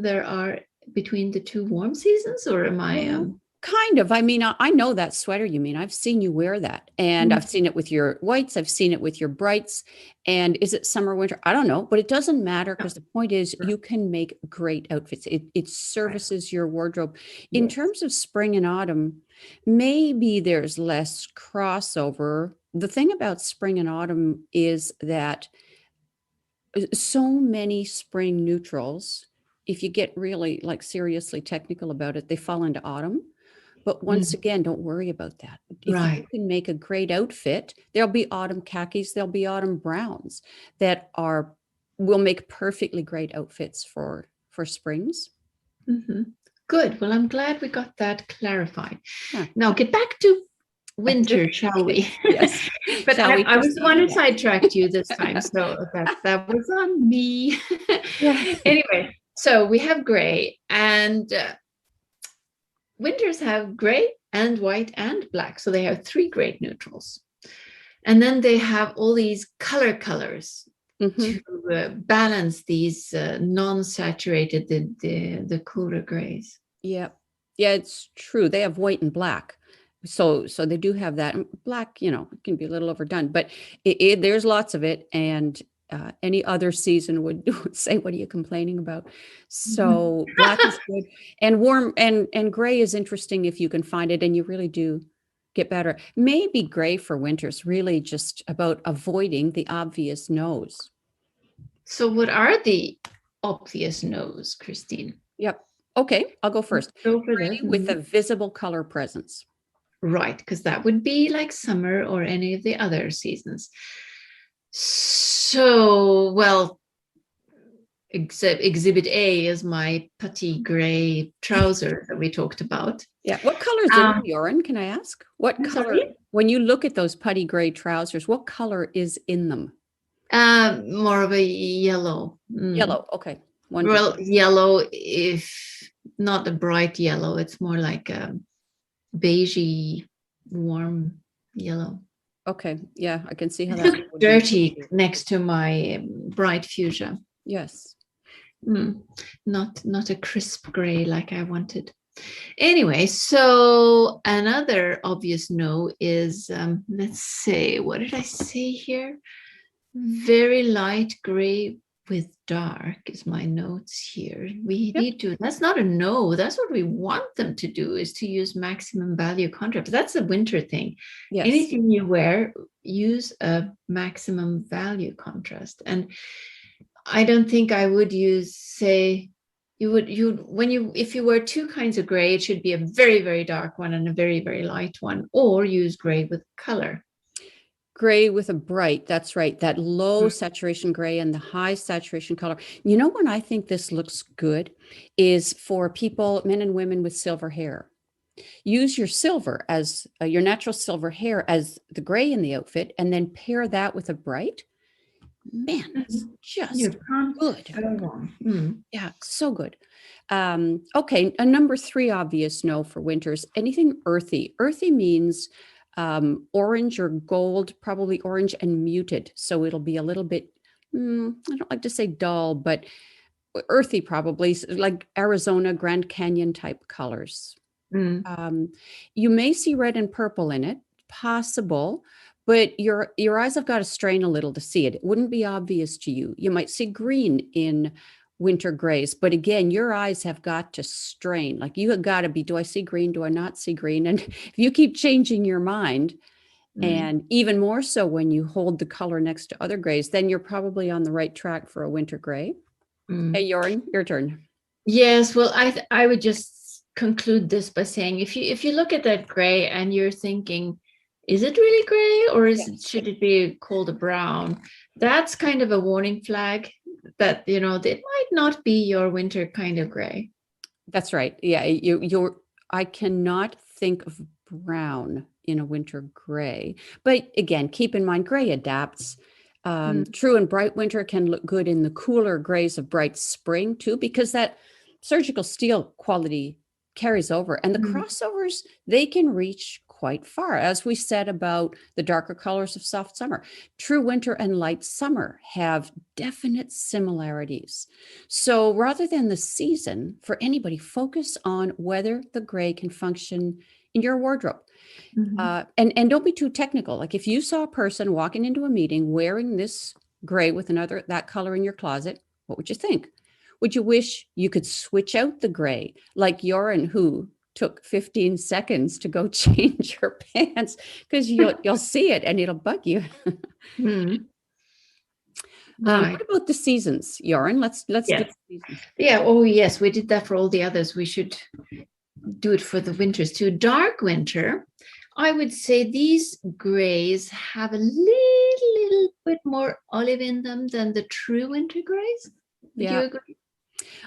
there are between the two warm seasons, or am I kind of? I mean, I know that sweater you mean. I've seen you wear that, and I've seen it with your whites. I've seen it with your brights. And is it summer, winter? I don't know, but it doesn't matter, because the point is you can make great outfits. It services your wardrobe. In terms of spring and autumn, maybe there's less crossover. The thing about spring and autumn is that So many spring neutrals, if you get really like seriously technical about it, they fall into autumn. But once again, don't worry about that. If you Right. can make a great outfit, there'll be autumn khakis, there'll be autumn browns that will make perfectly great outfits for springs. Good. Well, I'm glad we got that clarified. Yeah. Now get back to winter, shall we? Yes. But Shall we I was the one who proceed? sidetracked you this time, so that was on me. Yeah. Anyway, so we have gray, and winters have gray and white and black, so they have 3 great neutrals, and then they have all these colors to balance these non-saturated, the cooler grays. Yeah. Yeah, it's true. They have white and black. So they do have that. And black, it can be a little overdone, but there's lots of it. And any other season would say, what are you complaining about? So black is good. And warm and gray is interesting if you can find it, and you really do get better. Maybe gray for winter's really just about avoiding the obvious no's. So what are the obvious no's, Christine? Yep. Okay, I'll go first. Go for Gray this. with a visible color presence. Right, because that would be like summer or any of the other seasons. So, well, exhibit A is my putty gray trouser that we talked about. Yeah. What color is in them, Joran? Can I ask? What I'm color, sorry? when you look at those putty gray trousers, what color is in them? More of a yellow. Yellow. Okay. Wonderful. Well, yellow, if not a bright yellow, it's more like a beigey, warm yellow. Okay. Yeah, I can see how It that looks would dirty be. next to my bright fuchsia. Yes. Not a crisp gray like I wanted. Anyway, so another obvious no is, let's say, what did I say here? Very light gray with dark is my notes here. We need to, that's not a no, that's what we want them to do, is to use maximum value contrast. That's a winter thing. Yes. Anything you wear, use a maximum value contrast. And I don't think I would use, say, if you wear 2 kinds of gray, it should be a very, very dark one and a very, very light one, or use gray with color. Gray with a bright, that's right. That low saturation gray and the high saturation color. When I think this looks good is for people, men and women with silver hair. Use your silver as your natural silver hair as the gray in the outfit, and then pair that with a bright. Man, that's just good. Yeah, so good. Okay, a number 3 obvious no for winters. Anything earthy. Earthy means orange or gold, probably orange and muted. So it'll be a little bit, I don't like to say dull, but earthy probably, like Arizona, Grand Canyon type colors. You may see red and purple in it, possible, but your eyes have got to strain a little to see it. It wouldn't be obvious to you. You might see green in winter grays, but again, your eyes have got to strain. Like you have got to be, do I see green? Do I not see green? And if you keep changing your mind, and even more so when you hold the color next to other grays, then you're probably on the right track for a winter gray. Hey, Joran, your turn. Yes, well, I would just conclude this by saying, if you look at that gray and you're thinking, is it really gray, or should it be called a brown? That's kind of a warning flag that, it might not be your winter kind of gray. That's right. Yeah, I cannot think of brown in a winter gray. But again, keep in mind, gray adapts. True and bright winter can look good in the cooler grays of bright spring too, because that surgical steel quality carries over. And the crossovers, they can reach quite far, as we said about the darker colors of soft summer. True winter and light summer have definite similarities. So rather than the season, for anybody, focus on whether the gray can function in your wardrobe. And don't be too technical. Like if you saw a person walking into a meeting wearing this gray with that color in your closet, what would you think? Would you wish you could switch out the gray, like Joran, who took 15 seconds to go change her pants, because you'll see it and it'll bug you. Right. What about the seasons, Yoren? Let's do Yeah. the seasons. Yeah. Oh, yes. We did that for all the others. We should do it for the winters too. Dark winter, I would say these grays have a little bit more olive in them than the true winter grays. Would you agree?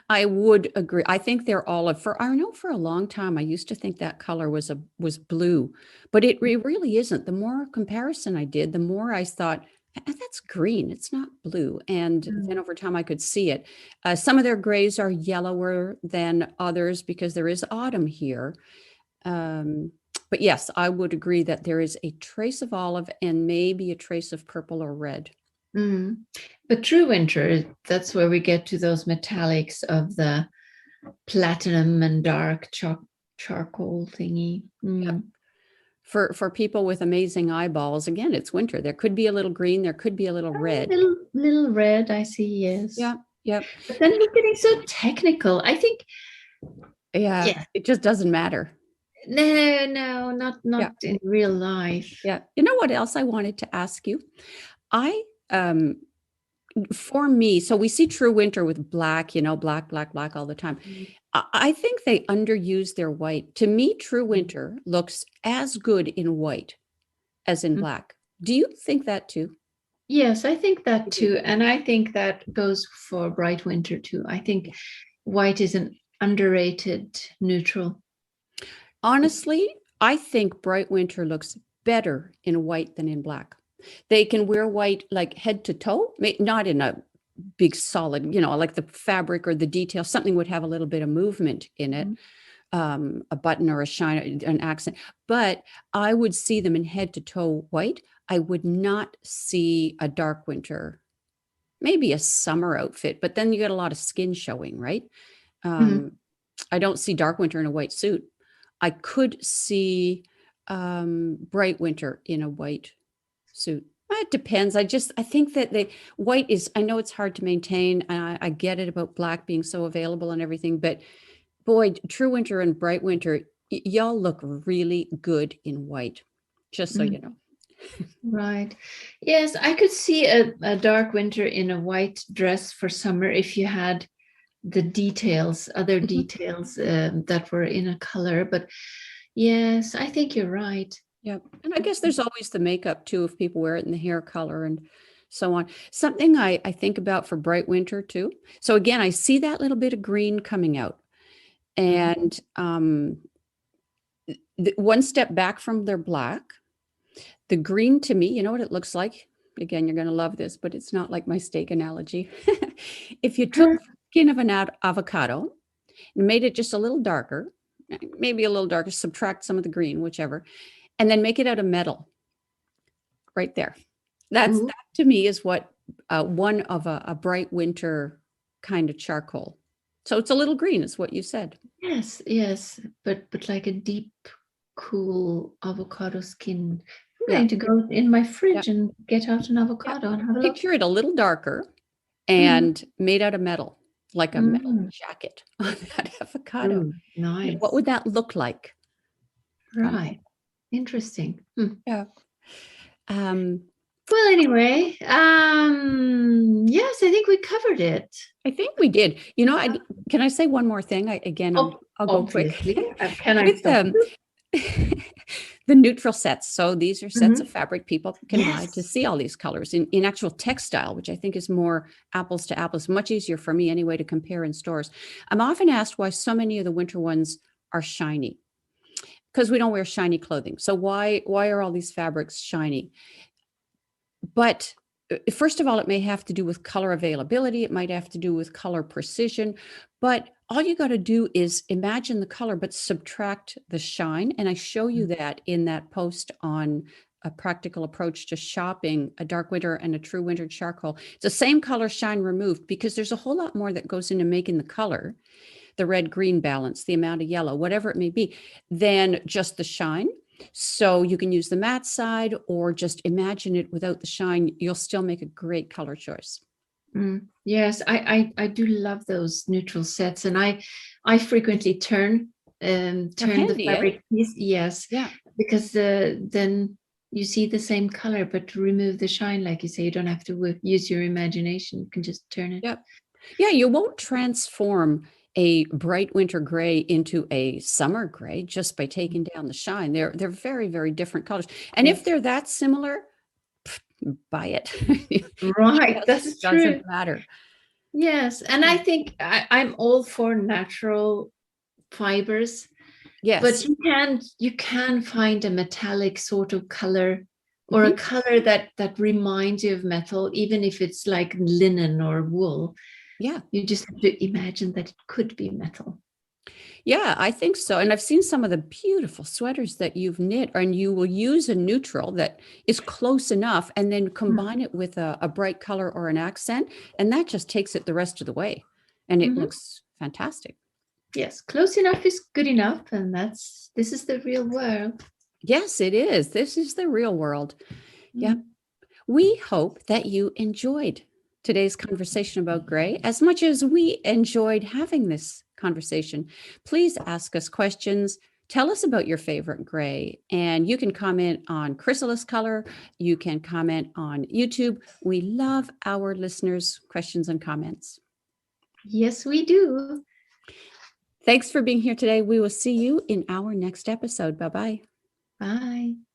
I would agree. I think they're olive. I know for a long time I used to think that color was blue, but it really isn't. The more comparison I did, the more I thought, that's green. It's not blue. And then over time I could see it. Some of their grays are yellower than others because there is autumn here. But yes, I would agree that there is a trace of olive and maybe a trace of purple or red. Mm. But true winter, that's where we get to those metallics of the platinum and dark charcoal thingy. Yep. For people with amazing eyeballs, again, it's winter. There could be a little green, there could be a little red. Little red, I see, yes. Yeah, yep. But then we're getting so technical. I think. Yeah, it just doesn't matter. No, not in real life. Yeah. You know what else I wanted to ask you? For me, so we see true winter with black, black all the time. I think they underuse their white. To me, true winter looks as good in white as in black. Do you think that too? Yes, I think that too. And I think that goes for bright winter too. I think white is an underrated neutral. Honestly, I think bright winter looks better in white than in black. They can wear white like head to toe, not in a big solid, like the fabric or the detail, something would have a little bit of movement in it, a button or a shine, an accent. But I would see them in head to toe white. I would not see a dark winter, maybe a summer outfit, but then you get a lot of skin showing, right? I don't see dark winter in a white suit. I could see bright winter in a white suit. It depends. I think that white is, I know it's hard to maintain. I get it about black being so available and everything, but boy, true winter and bright winter, y'all look really good in white, just so you know. Right. Yes, I could see a dark winter in a white dress for summer if you had the details, other details that were in a color. But yes, I think you're right. Yeah. And I guess there's always the makeup too, if people wear it in the hair color and so on. Something I think about for bright winter too. So again, I see that little bit of green coming out. And one step back from their black, the green to me, you know what it looks like? Again, you're going to love this, but it's not like my steak analogy. If you took the skin of an avocado and made it just a little darker, maybe a little darker, subtract some of the green, whichever, and then make it out of metal right there. That to me is what one of a bright winter kind of charcoal. So it's a little green is what you said. Yes. But like a deep, cool avocado skin. I'm going to go in my fridge and get out an avocado and have a look. Picture it a little darker and made out of metal, like a metal jacket on that avocado. Nice. What would that look like? Right. Interesting. Yeah. Well, anyway, yes, I think we covered it. I think we did. Can I say one more thing? I'll go quick. Can I stop? The neutral sets. So these are sets of fabric people can buy to see all these colors in actual textile, which I think is more apples to apples, much easier for me anyway to compare in stores. I'm often asked why so many of the winter ones are shiny, because we don't wear shiny clothing. So why are all these fabrics shiny? But first of all, it may have to do with color availability. It might have to do with color precision. But all you got to do is imagine the color, but subtract the shine. And I show you that in that post on a practical approach to shopping, a dark winter and a true winter charcoal. It's the same color shine removed because there's a whole lot more that goes into making the color, the red-green balance, the amount of yellow, whatever it may be, than just the shine. So you can use the matte side or just imagine it without the shine. You'll still make a great color choice. Yes, I do love those neutral sets, and I frequently turn the fabric piece. Yes, because then you see the same color, but to remove the shine, like you say, you don't have to use your imagination. You can just turn it. Yep. Yeah, you won't transform a bright winter gray into a summer gray just by taking down the shine. They're very, very different colors. And if Yes. they're that similar, buy it. Right, It that's doesn't true. matter. Yes, and I think I'm all for natural fibers, but Yes. you can find a metallic sort of color or a Mhm. color that reminds you of metal, even if it's like linen or wool. Yeah. You just have to imagine that it could be metal. Yeah, I think so. And I've seen some of the beautiful sweaters that you've knit, and you will use a neutral that is close enough and then combine it with a bright color or an accent. And that just takes it the rest of the way. And it Mhm. looks fantastic. Yes, close enough is good enough, and this is the real world. Yes, it is. This is the real world. Yeah. Mm. We hope that you enjoyed today's conversation about gray as much as we enjoyed having this conversation. Please ask us questions. Tell us about your favorite gray, and you can comment on Chrysalis Color. You can comment on YouTube. We love our listeners' questions and comments. Yes, we do. Thanks for being here today. We will see you in our next episode. Bye-bye. Bye.